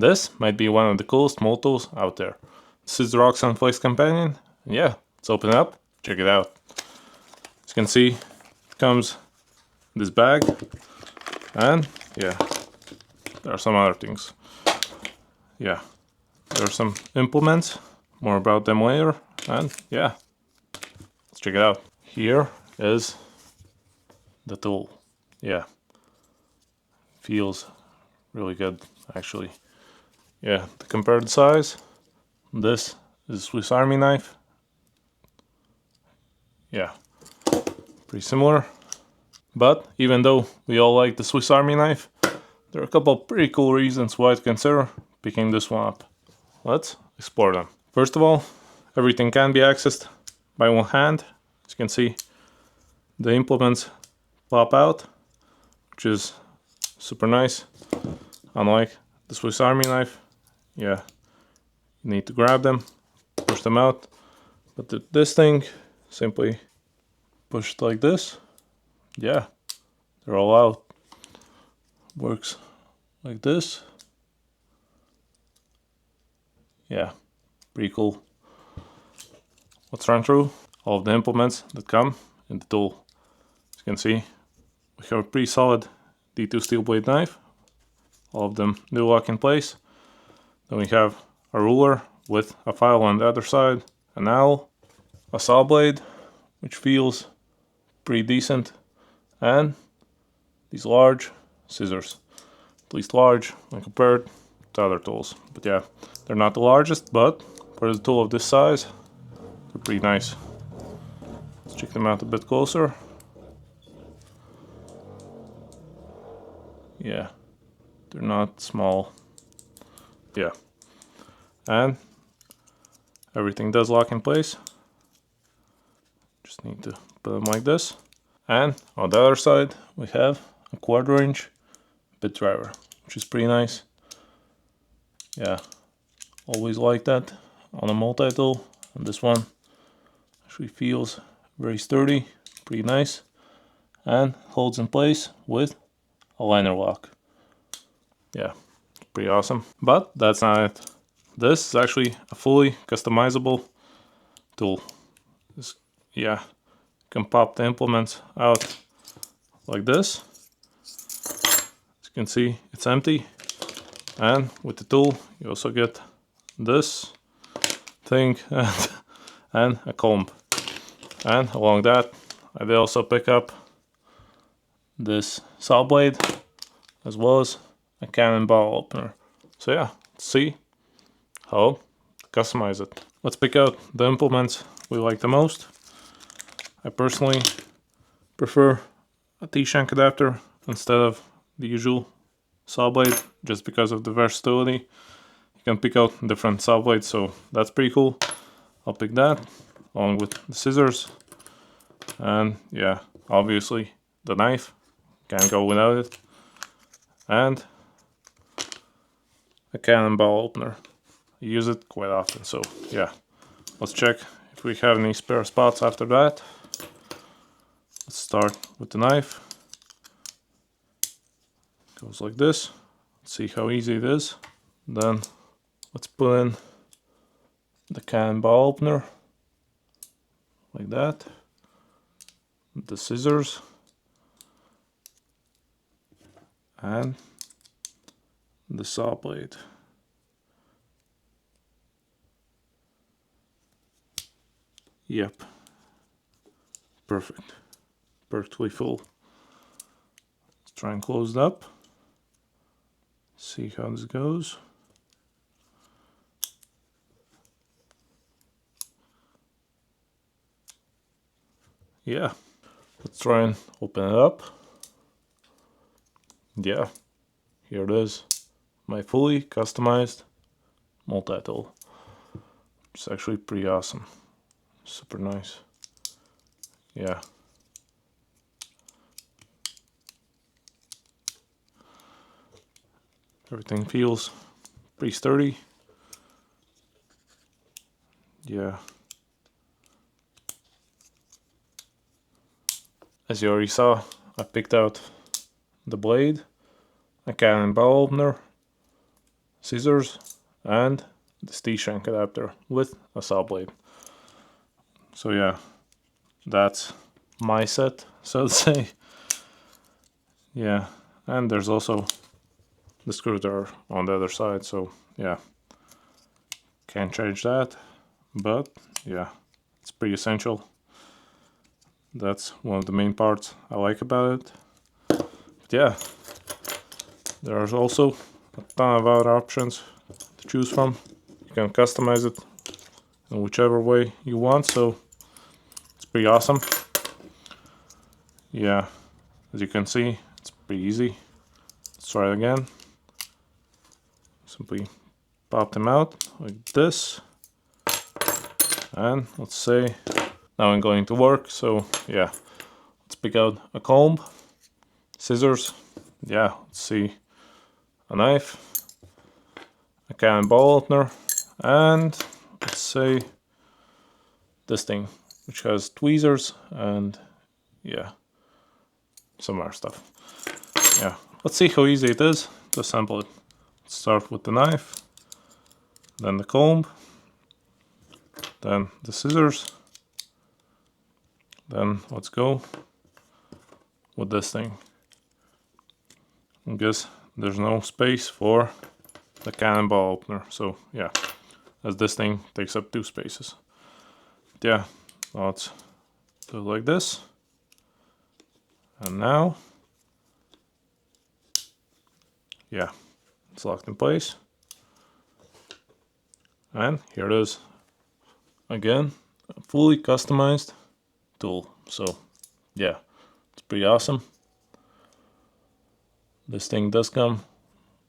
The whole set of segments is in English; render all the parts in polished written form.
This might be one of the coolest multitools out there. This is the ROXON FLEX Companion. Yeah, let's open it up, check it out. As you can see, it comes in this bag, and yeah, there are some other things. Yeah, there are some implements, more about them later, and yeah, let's check it out. Here is the tool. Yeah, feels really good actually. Yeah, to compare the size, this is a Swiss Army knife. Yeah, pretty similar. But even though we all like the Swiss Army knife, there are a couple of pretty cool reasons why to consider picking this one up. Let's explore them. First of all, everything can be accessed by one hand. As you can see, the implements pop out, which is super nice. Unlike the Swiss Army knife, yeah, you need to grab them, push them out. But this thing, simply push it like this. Yeah, they're all out. Works like this. Yeah, pretty cool. Let's run through all of the implements that come in the tool. As you can see, we have a pretty solid D2 steel blade knife. All of them do lock in place. Then we have a ruler with a file on the other side, an awl, a saw blade, which feels pretty decent, and these large scissors. At least large when compared to other tools. But yeah, they're not the largest, but for the tool of this size, they're pretty nice. Let's check them out a bit closer. Yeah, they're not small. Yeah, and everything does lock in place. Just need to put them like this. And on the other side, we have a 1/4 inch bit driver, which is pretty nice. Yeah, always like that on a multi-tool, and this one actually feels very sturdy, pretty nice, and holds in place with a liner lock. Yeah, pretty awesome. But that's not it. This is actually a fully customizable tool. Yeah, you can pop the implements out like this. As you can see, it's empty. And with the tool, you also get this thing and a comb. And along that, I did also pick up this saw blade as well as a cannonball opener. So yeah, let's see how to customize it. Let's pick out the implements we like the most. I personally prefer a T-shank adapter instead of the usual saw blade, just because of the versatility. You can pick out different saw blades, so that's pretty cool. I'll pick that along with the scissors, and yeah, obviously the knife, can't go without it, and a cannonball opener. I use it quite often, so yeah. Let's check if we have any spare spots after that. Let's start with the knife. Goes like this. Let's see how easy it is. Then let's put in the cannonball opener like that. The scissors and the saw blade. Yep, perfect, perfectly full. Let's try and close it up. See how this goes. Yeah, let's try and open it up. Yeah, here it is, my fully customized multi-tool. It's actually pretty awesome, super nice. Yeah. Everything feels pretty sturdy. Yeah. As you already saw, I picked out the blade, a cannonball opener, scissors, and this T-shank adapter with a saw blade. So yeah, that's my set, so to say. Yeah, and there's also the screwdriver on the other side, so yeah, can't change that, but yeah, it's pretty essential. That's one of the main parts I like about it. But yeah, there's also a ton of other options to choose from. You can customize it in whichever way you want, so it's pretty awesome. Yeah, as you can see, it's pretty easy. Let's try it again. Simply pop them out like this, and let's say now I'm going to work, so yeah, let's pick out a comb, scissors, yeah, let's see, a knife, a cannonball opener, and let's say this thing, which has tweezers and yeah, some other stuff. Yeah, let's see how easy it is to assemble it. Let's start with the knife, then the comb, then the scissors, then let's go with this thing. I guess there's no space for the cannonball opener, so yeah, as this thing takes up 2 spaces. But yeah, let's do it like this. And now, yeah, it's locked in place. And here it is. Again, a fully customized tool. So yeah, it's pretty awesome. This thing does come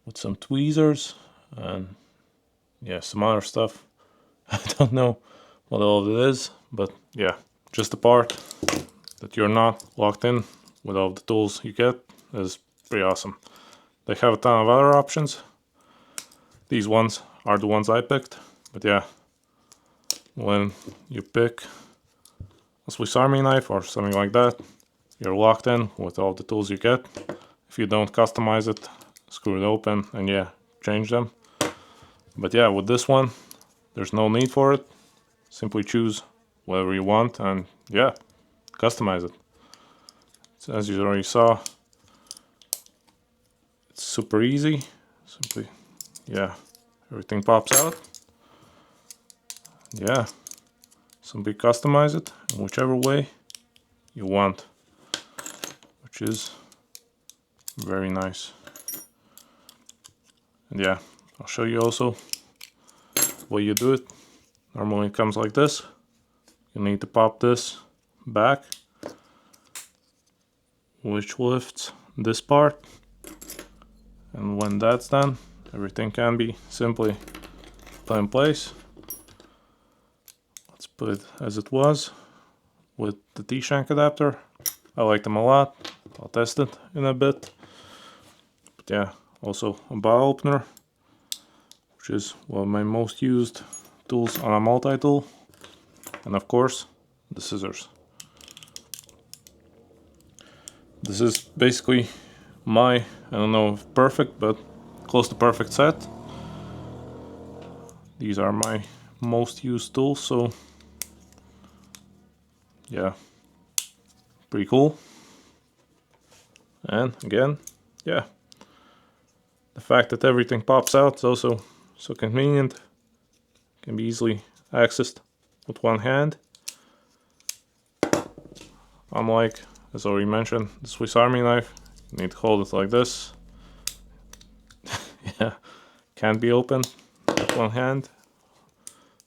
with some tweezers and yeah, some other stuff. I don't know what all of it is, but yeah, just the part that you're not locked in with all the tools you get is pretty awesome. They have a ton of other options. These ones are the ones I picked, but yeah, when you pick a Swiss Army knife or something like that, you're locked in with all the tools you get. If you don't customize it, screw it open and yeah, change them. But yeah, with this one, there's no need for it. Simply choose whatever you want and yeah, customize it. So as you already saw, it's super easy. Simply, yeah, everything pops out. Yeah, simply customize it in whichever way you want, which is very nice. And yeah, I'll show you also the way you do it. Normally it comes like this. You need to pop this back, which lifts this part. And when that's done, everything can be simply put in place. Let's put it as it was with the T-shank adapter. I like them a lot. I'll test it in a bit. But yeah, also a bottle opener, which is one of my most used tools on a multi-tool. And of course, the scissors. This is basically my, I don't know if perfect, but close to perfect set. These are my most used tools, so yeah, pretty cool. And again, yeah, the fact that everything pops out is also so convenient. Can be easily accessed with one hand. Unlike, as already mentioned, the Swiss Army knife, you need to hold it like this. Yeah, can't be opened with one hand.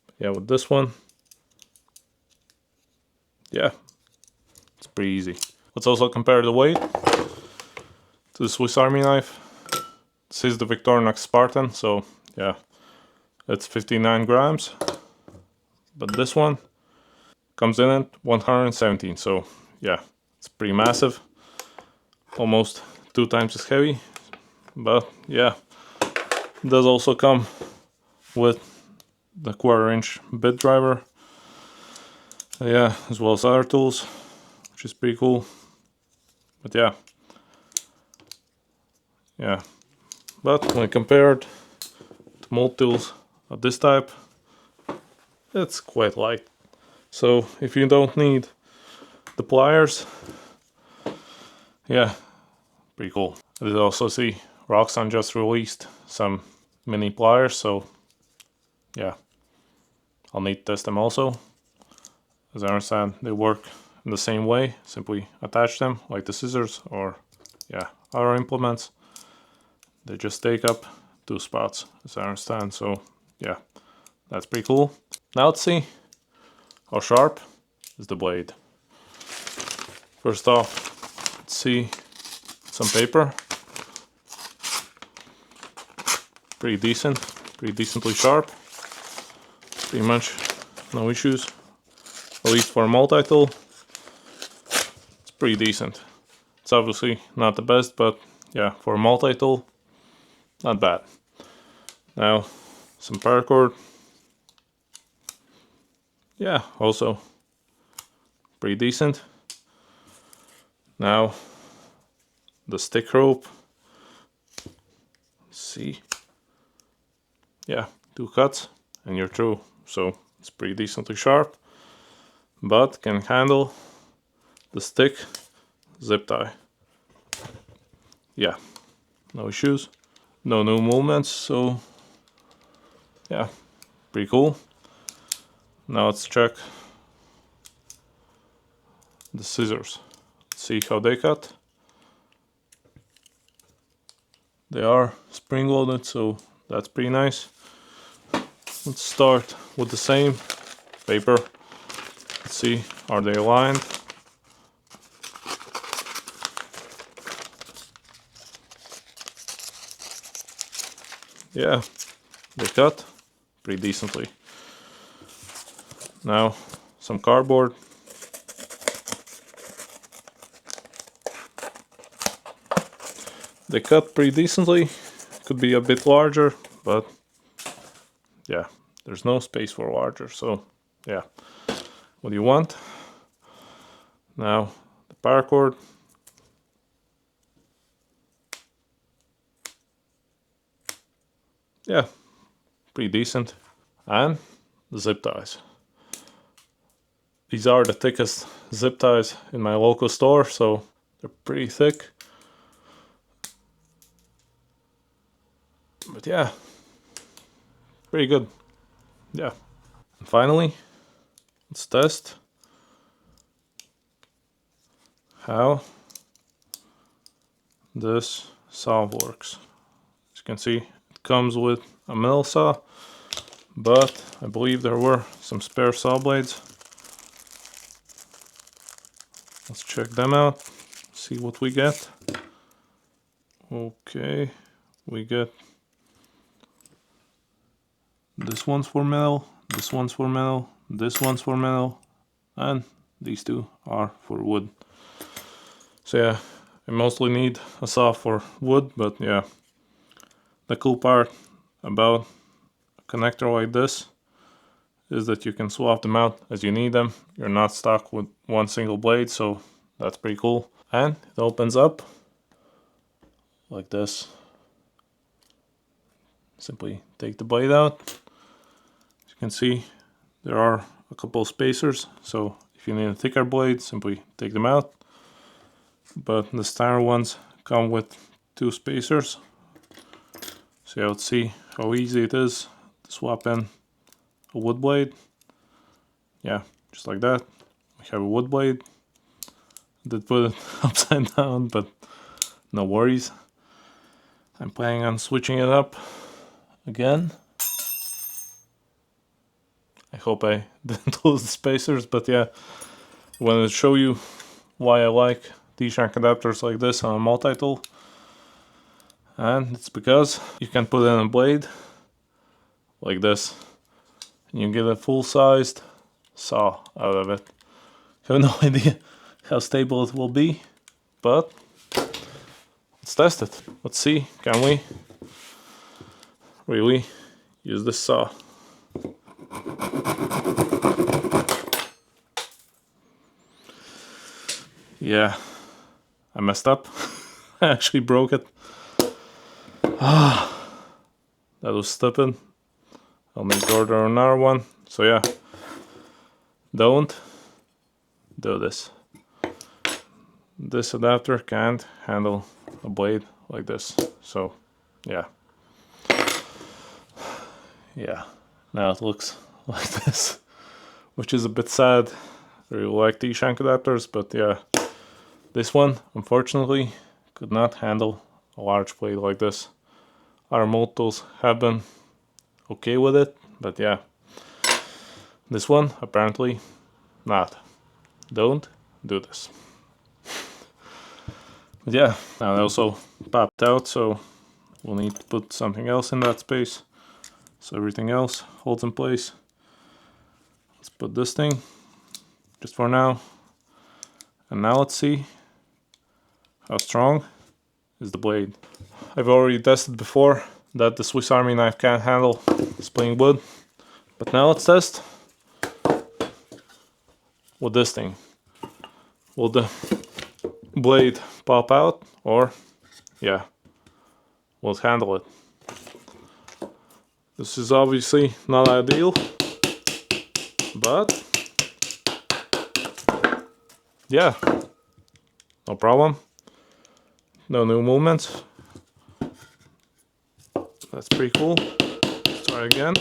But yeah, with this one, yeah, it's pretty easy. Let's also compare the weight to the Swiss Army knife. This is the VICTORINOX Spartan, so yeah, it's 59 grams. But this one comes in at 117, so yeah, it's pretty massive. Almost 2 times as heavy. But yeah, it does also come with the 1/4 inch bit driver. Yeah, as well as other tools, which is pretty cool. But yeah, but when compared multitools of this type, it's quite light. So if you don't need the pliers, yeah, pretty cool. I did also see ROXON just released some mini pliers, so yeah, I'll need to test them also. As I understand, they work in the same way. Simply attach them like the scissors or yeah, other implements. They just take up 2 spots, as I understand. So yeah, that's pretty cool. Now let's see how sharp is the blade. First off, let's see some paper. Pretty decent, pretty decently sharp. Pretty much no issues. At least for a multi-tool, it's pretty decent. It's obviously not the best, but yeah, for a multi-tool, not bad. Now, some paracord. Yeah, also pretty decent. Now, the stick rope. Let's see. Yeah, 2 cuts and you're through. So it's pretty decently sharp, but can handle the stick zip tie. Yeah, no issues, no new movements, so yeah, pretty cool. Now let's check the scissors. See how they cut. They are spring loaded, so that's pretty nice. Let's start with the same paper. Let's see, are they aligned? Yeah, they cut pretty decently. Now, some cardboard. They cut pretty decently. Could be a bit larger, but yeah, there's no space for larger, so yeah. What do you want? Now, the paracord. Yeah, pretty decent. And the zip ties. These are the thickest zip ties in my local store, so they're pretty thick. But yeah, pretty good. Yeah. And finally, let's test how this saw works. As you can see, it comes with a mill saw, but I believe there were some spare saw blades. Let's check them out, see what we get. Okay, we get this one's for metal, this one's for metal, this one's for metal, and these 2 are for wood. So yeah, I mostly need a saw for wood, but yeah, the cool part about a connector like this is that you can swap them out as you need them. You're not stuck with one single blade, so that's pretty cool. And it opens up like this. Simply take the blade out. As you can see, there are a couple of spacers, so if you need a thicker blade, simply take them out. But the standard ones come with 2 spacers. So yeah, let's see how easy it is to swap in a wood blade. Yeah, just like that. We have a wood blade. Did put it upside down, but no worries. I'm planning on switching it up again. I hope I didn't lose the spacers, but yeah, I wanted to show you why I like T-shank adapters like this on a multi-tool. And it's because you can put in a blade like this and you get a full-sized saw out of it. I have no idea how stable it will be, but let's test it. Let's see, can we really use this saw? Yeah, I messed up. I actually broke it. That was stupid. I'll need to order another one. So yeah, don't do this. This adapter can't handle a blade like this. So yeah. Yeah, now it looks like this, which is a bit sad. I really like these shank adapters, but yeah, this one unfortunately could not handle a large blade like this. Our multitools have been okay with it, but yeah, this one apparently not. Don't do this. But yeah, now it also popped out, so we'll need to put something else in that space so everything else holds in place. Let's put this thing just for now. And now let's see how strong is the blade. I've already tested before that the Swiss Army knife can't handle splitting wood, but now let's test with this thing. Will the blade pop out, or yeah, will it handle it? This is obviously not ideal, but yeah, no problem. No new movements. That's pretty cool. Let's try again.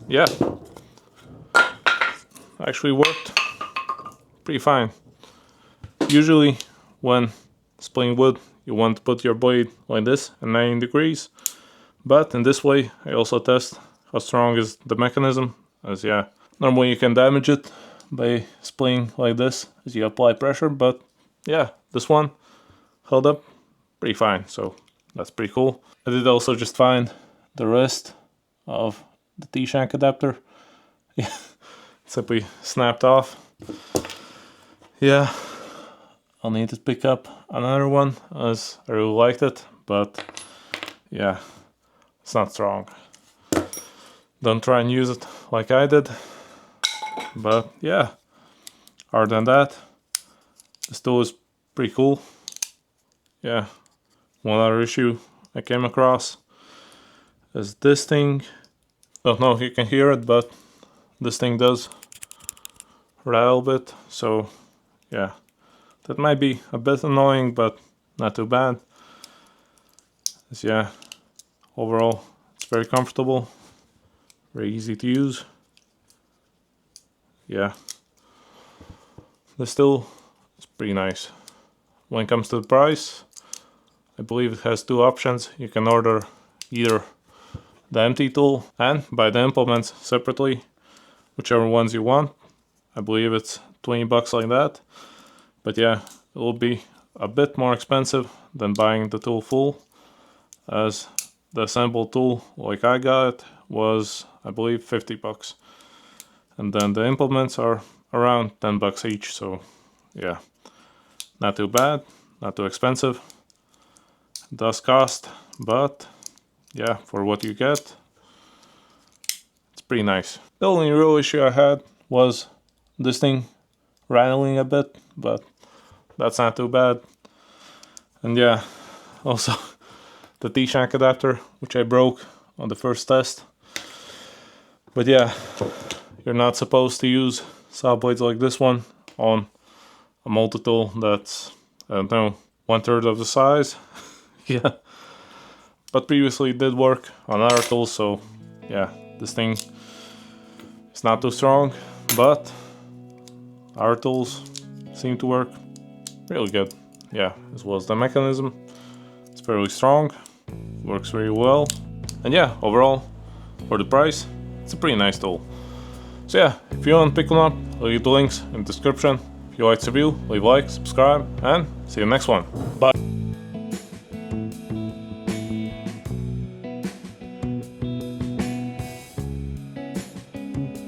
Yeah, actually worked pretty fine. Usually when splitting wood you want to put your blade like this at 90 degrees, but in this way I also test how strong is the mechanism, as yeah, normally you can damage it by splitting like this as you apply pressure, but yeah, this one held up pretty fine, so that's pretty cool. I did also just find the rest of the T-shank adapter. Yeah, simply snapped off. Yeah, I'll need to pick up another one as I really liked it, but yeah, it's not strong. Don't try and use it like I did. But yeah, other than that, this tool is pretty cool. Yeah, one other issue I came across is this thing. Don't know if you can hear it, but this thing does rattle a bit, so yeah, that might be a bit annoying, but not too bad. Yeah, overall it's very comfortable, very easy to use. Yeah, this tool is pretty nice. When it comes to the price, I believe it has two options. You can order either the empty tool and buy the implements separately, whichever ones you want. I believe it's 20 bucks like that, but yeah, it will be a bit more expensive than buying the tool full, as the assembled tool like I got was, I believe, 50 bucks, and then the implements are around 10 bucks each, so yeah, not too bad, not too expensive. It does cost, but yeah, for what you get, it's pretty nice. The only real issue I had was this thing rattling a bit, but that's not too bad. And yeah, also the T-shank adapter, which I broke on the first test. But yeah, you're not supposed to use saw blades like this one on a multi-tool that's, I don't know, 1/3 of the size. Yeah, but previously it did work on other tools, so yeah, this thing is not too strong, but our tools seem to work really good. Yeah, as well as the mechanism, it's fairly strong, works very well, and yeah, overall for the price, it's a pretty nice tool. So yeah, if you want to pick one up, I'll leave the links in the description. If you liked the review, leave a like, subscribe, and see you in the next one. Bye.